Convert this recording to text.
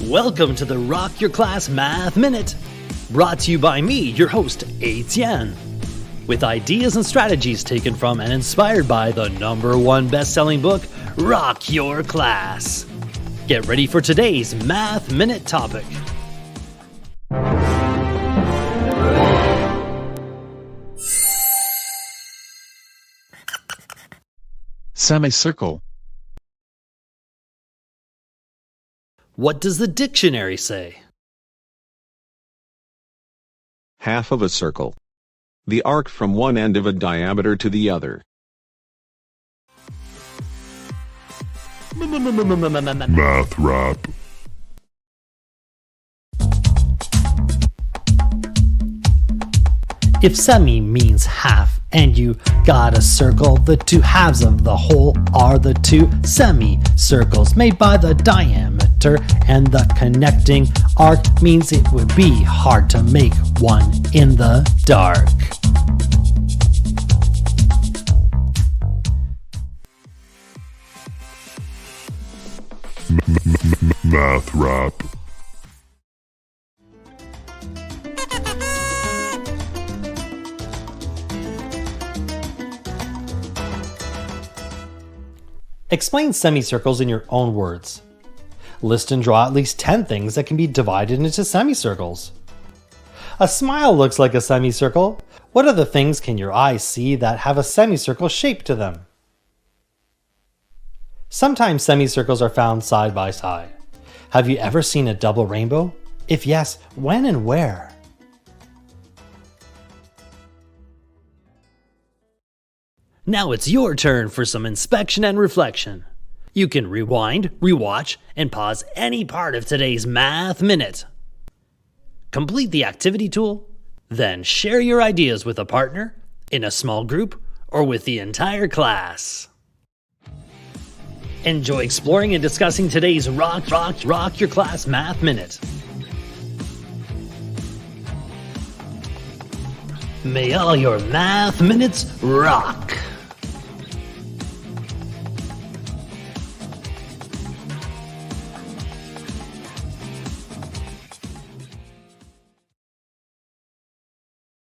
Welcome to the Rock Your Class Math Minute, brought to you by me, your host, Etienne, with ideas and strategies taken from and inspired by the #1 best-selling book, Rock Your Class. Get ready for today's Math Minute topic. Semicircle. What does the dictionary say? Half of a circle. The arc from one end of a diameter to the other. Math rap. If semi means half and you got a circle, the two halves of the whole are the two semicircles made by the diameter, and the connecting arc means it would be hard to make one in the dark. Math rap. Explain semicircles in your own words. List and draw at least 10 things that can be divided into semicircles. A smile looks like a semicircle. What other things can your eyes see that have a semicircle shape to them? Sometimes semicircles are found side by side. Have you ever seen a double rainbow? If yes, when and where? Now it's your turn for some inspection and reflection. You can rewind, rewatch, and pause any part of today's Math Minute. Complete the activity tool, then share your ideas with a partner, in a small group, or with the entire class. Enjoy exploring and discussing today's Rock Your Class Math Minute. May all your math minutes rock!